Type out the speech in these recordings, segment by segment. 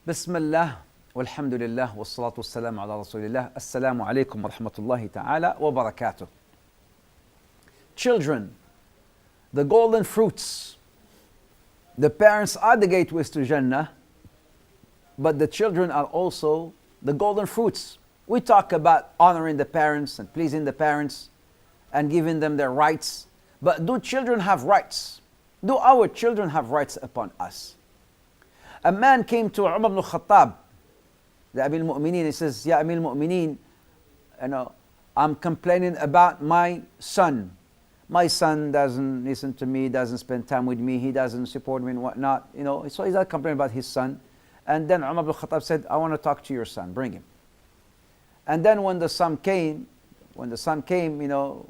بسم الله والحمد لله والصلاة والسلام على رسول الله. Assalamu alaikum wa rahmatullahi ta'ala wa barakatuh. Children, the golden fruits. The parents are the gateways to Jannah, but the children are also the golden fruits. We talk about honoring the parents and pleasing the parents and giving them their rights. But do children have rights? Do our children have rights upon us? A man came to Umar ibn Khattab, the Amir al-Mu'mineen. He says, Ya Amir al-Mu'mineen, I'm complaining about my son. My son doesn't listen to me, doesn't spend time with me, he doesn't support me and whatnot. So he's not complaining about his son. And then Umar ibn Khattab said, I want to talk to your son, bring him. And then when the son came, your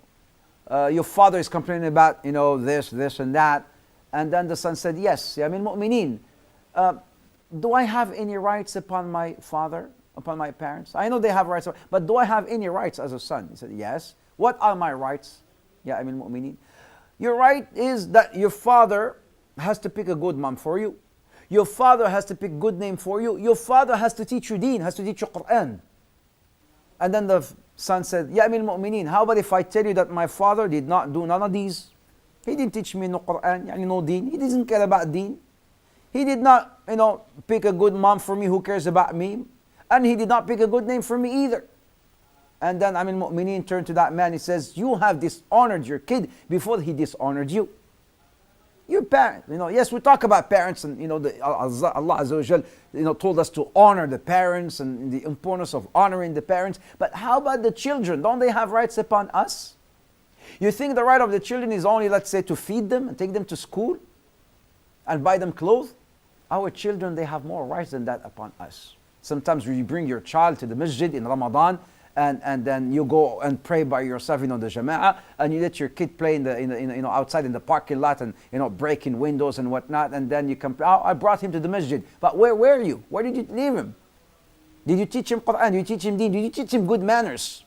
father is complaining about, this and that. And then the son said, yes, Ya Amir al-Mu'mineen, do I have any rights upon my father, upon my parents? I know they have rights, but do I have any rights as a son? He said, yes. What are my rights? Ya Amir al-Mu'mineen, your right is that your father has to pick a good mom for you. Your father has to pick good name for you. Your father has to teach you deen, has to teach you Quran. And then the son said, Ya Amir al-Mu'mineen, how about if I tell you that my father did not do none of these? He didn't teach me no Quran, no deen. He doesn't care about deen. He did not, pick a good mom for me who cares about me. And he did not pick a good name for me either. And then Amir al-Mu'mineen turned to that man. He says, you have dishonored your kid before he dishonored you. Your parent, yes, we talk about parents and, Allah Azza wa Jal, told us to honor the parents and the importance of honoring the parents. But how about the children? Don't they have rights upon us? You think the right of the children is only, let's say, to feed them and take them to school and buy them clothes? Our children, they have more rights than that upon us. Sometimes when you bring your child to the masjid in Ramadan, and then you go and pray by yourself, the jama'ah, and you let your kid play outside in the parking lot and breaking windows and whatnot, and then you come, I brought him to the masjid. But where were you? Where did you leave him? Did you teach him Quran? Did you teach him deen? Did you teach him good manners?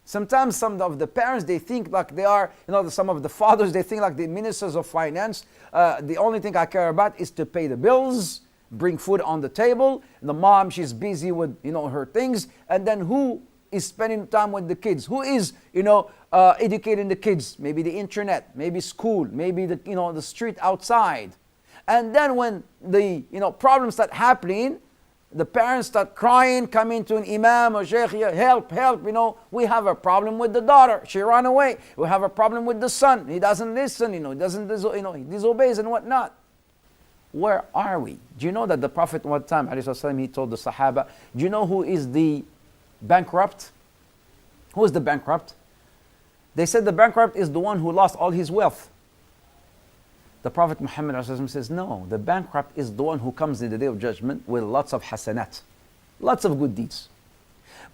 Sometimes some of the parents, they think like they are, some of the fathers, they think like the ministers of finance. The only thing I care about is to pay the bills, bring food on the table. The mom, she's busy with, her things. And then who is spending time with the kids? Who is, educating the kids? Maybe the internet, maybe school, maybe the street outside. And then when the, problems start happening, the parents start crying, coming to an imam or shaykh, help, we have a problem with the daughter. She ran away. We have a problem with the son. He doesn't listen, he he disobeys and whatnot. Where are we? Do you know that the Prophet one time, he told the Sahaba, do you know who is the bankrupt? Who is the bankrupt? They said the bankrupt is the one who lost all his wealth. The Prophet Muhammad says, no, the bankrupt is the one who comes in the day of judgment with lots of hasanat, lots of good deeds.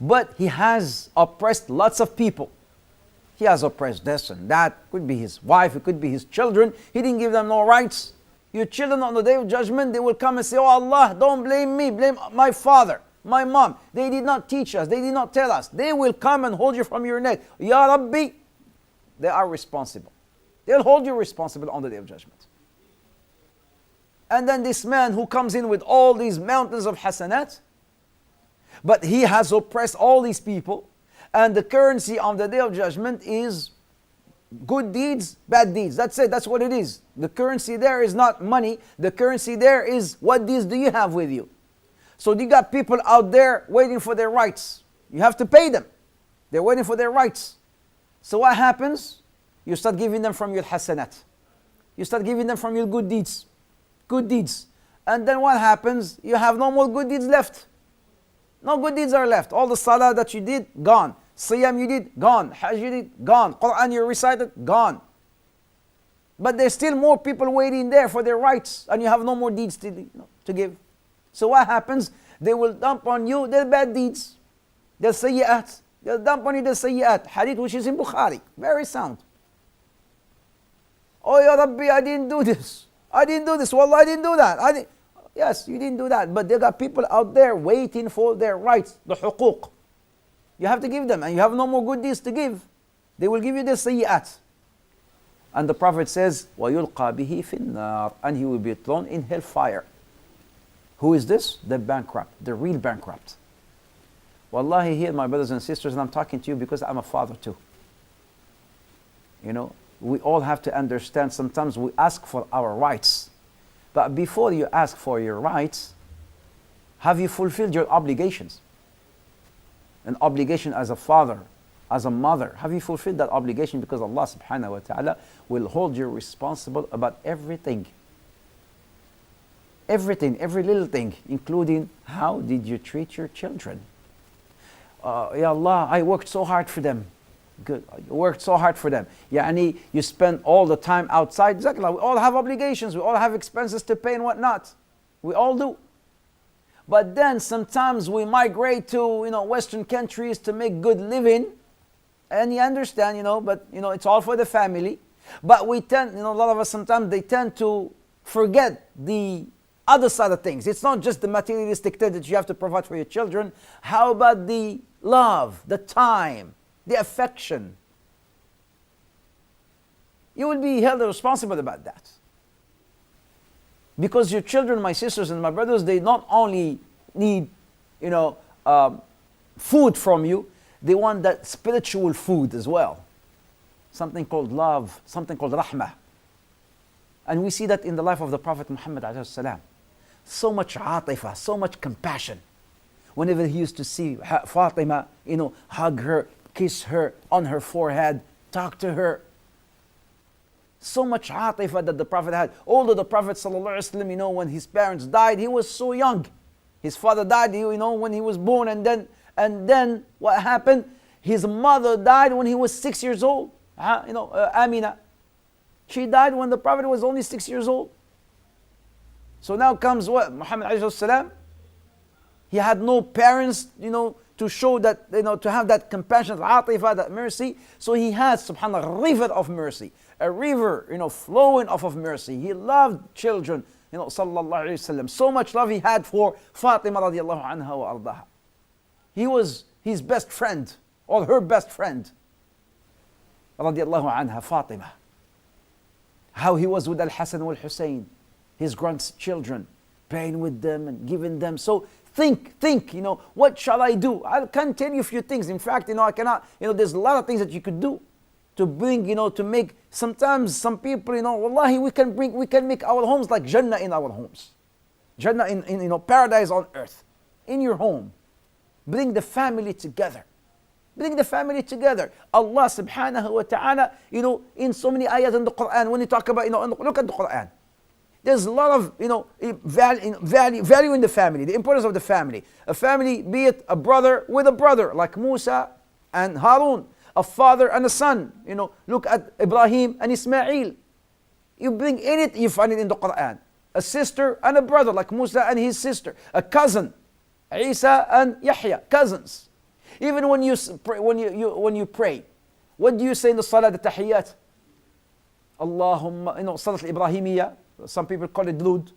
But he has oppressed lots of people. He has oppressed this and that. It could be his wife, it could be his children. He didn't give them no rights. Your children on the day of judgment, they will come and say, oh Allah, don't blame me, blame my father, my mom. They did not teach us, they did not tell us. They will come and hold you from your neck. Ya Rabbi, they are responsible. They'll hold you responsible on the day of judgment. And then this man who comes in with all these mountains of hasanat, but he has oppressed all these people, and the currency on the day of judgment is good deeds, bad deeds. That's it, that's what it is. The currency there is not money, the currency there is what deeds do you have with you. So you got people out there waiting for their rights. You have to pay them. They're waiting for their rights. So what happens? You start giving them from your hasanat. You start giving them from your good deeds. Good deeds. And then what happens? You have no more good deeds left. No good deeds are left. All the salah that you did, gone. Siyam you did, gone. Hajj you did, gone. Quran you recited, gone. But there's still more people waiting there for their rights, and you have no more deeds to give. So what happens? They will dump on you their bad deeds, their sayyat. They'll dump on you their sayyat. Hadith which is in Bukhari. Very sound. Oh, Ya Rabbi, I didn't do this. I didn't do this. Wallah, I didn't do that. Yes, you didn't do that. But there got people out there waiting for their rights, the huquq. You have to give them, and you have no more good deeds to give. They will give you the sayyat. And the Prophet says, وَيُلْقَى بِهِ فِي النَّارِ, and he will be thrown in hellfire. Who is this? The bankrupt, the real bankrupt. Wallahi, here, my brothers and sisters, and I'm talking to you because I'm a father too. You know, we all have to understand sometimes we ask for our rights. But before you ask for your rights, have you fulfilled your obligations? An obligation as a father, as a mother, have you fulfilled that obligation? Because Allah subhanahu wa ta'ala will hold you responsible about everything. Everything, every little thing, including how did you treat your children? Ya Allah, I worked so hard for them. Good, you worked so hard for them. Yani, you spend all the time outside. Exactly, we all have obligations, we all have expenses to pay and whatnot. We all do. But then sometimes we migrate to, Western countries to make good living. And you understand, but, it's all for the family. But we tend, a lot of us sometimes, they tend to forget the other side of things. It's not just the materialistic thing that you have to provide for your children. How about the love, the time, the affection? You will be held responsible about that. Because your children, my sisters and my brothers, they not only need, food from you, they want that spiritual food as well. Something called love, something called rahmah. And we see that in the life of the Prophet Muhammad alayhi salam. So much atifah, so much compassion. Whenever he used to see Fatima, hug her, kiss her on her forehead, talk to her. So much atifah that the Prophet had. Although the Prophet ﷺ, when his parents died, he was so young. His father died, when he was born, and then what happened? His mother died when he was 6 years old. Amina. She died when the Prophet was only 6 years old. So now comes what? Muhammad alayhi salam. He had no parents, to show that, to have that compassion, atifah, that mercy. So he has, subhanAllah, a river of mercy. A river, flowing off of mercy. He loved children, sallallahu alayhi wasallam. So much love he had for Fatima radiallahu anha wa ardaha. He was his best friend, or her best friend, radiallahu anha, Fatima. How he was with Al-Hasan wal Hussein, his grandchildren, playing with them and giving them. So think, what shall I do? I can't tell you a few things. In fact, I cannot, there's a lot of things that you could do to bring, to make, sometimes some people, wallahi, we can make our homes like Jannah in our homes. Jannah in paradise on earth, in your home. Bring the family together. Bring the family together. Allah subhanahu wa ta'ala, in so many ayat in the Quran, when you talk about, look at the Quran. There's a lot of, value in the family, the importance of the family. A family, be it a brother with a brother, like Musa and Harun, a father and a son. Look at Ibrahim and Ismail. You bring in it, you find it in the Quran. A sister and a brother, like Musa and his sister. A cousin, Isa and Yahya, cousins. Even when you pray, what do you say in the Salat, the Tahiyyat? Allahumma, Salat al-Ibrahimiyya, some people call it Dud.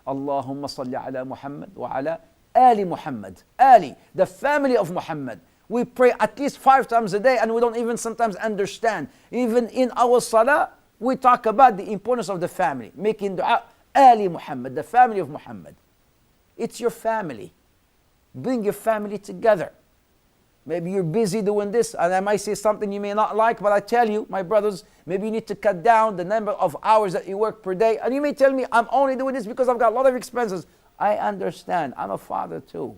Allahumma salli ala Muhammad wa ala Ali Muhammad. Ali, the family of Muhammad. We pray at least 5 times a day and we don't even sometimes understand. Even in our salah, we talk about the importance of the family. Making dua, Ali Muhammad, the family of Muhammad. It's your family. Bring your family together. Maybe you're busy doing this, and I might say something you may not like, but I tell you, my brothers, maybe you need to cut down the number of hours that you work per day. And you may tell me, I'm only doing this because I've got a lot of expenses. I understand. I'm a father too.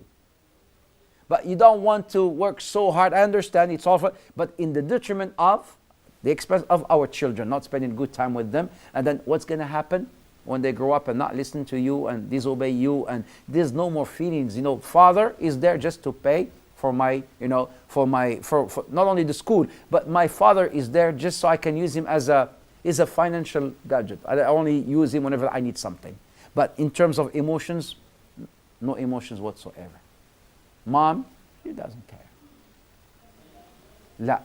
But you don't want to work so hard. I understand it's all for, but in the detriment of the expense of our children, not spending good time with them. And then what's going to happen when they grow up and not listen to you and disobey you? And there's no more feelings. Father is there just to pay for my, for not only the school, but my father is there just so I can use him as a financial gadget. I only use him whenever I need something. But in terms of emotions, no emotions whatsoever. Mom, she doesn't care. La,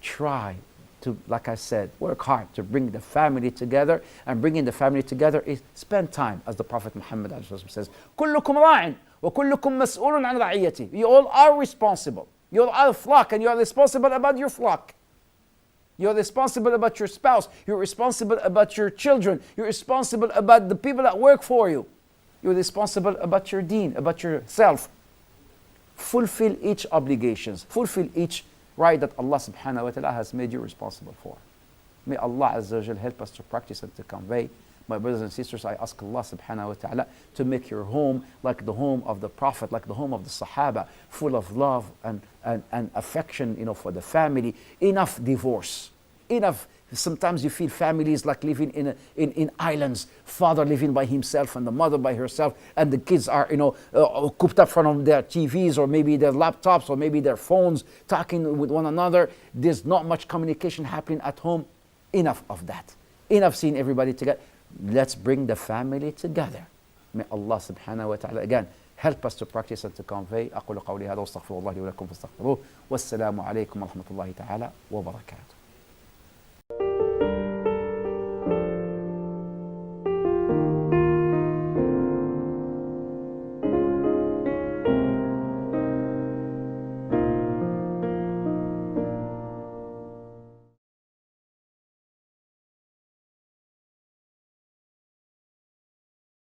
try to, like I said, work hard to bring the family together. And bringing the family together is spend time, as the Prophet Muhammad says, كلكم راع وكلكم مسؤول عن رعيته. You all are responsible. You all are a flock, and you are responsible about your flock. You're responsible about your spouse. You're responsible about your children. You're responsible about the people that work for you. You're responsible about your deen, about yourself. Fulfill each obligations, fulfill each right that Allah subhanahu wa ta'ala has made you responsible for. May Allah Azza wa Jal help us to practice and to convey. My brothers and sisters, I ask Allah subhanahu wa ta'ala to make your home like the home of the Prophet, like the home of the Sahaba, full of love and affection, for the family. Enough divorce. Enough. Sometimes you feel families like living in islands, father living by himself and the mother by herself, and the kids are cooped up front of their TVs or maybe their laptops or maybe their phones, talking with one another. There's not much communication happening at home. Enough of that. Enough seeing everybody together. Let's bring the family together. May Allah subhanahu wa ta'ala again help us to practice and to convey. أقول قولي هذا واستغفر الله لي ولكم فاستغفروه والسلام عليكم ورحمة الله تعالى وبركاته.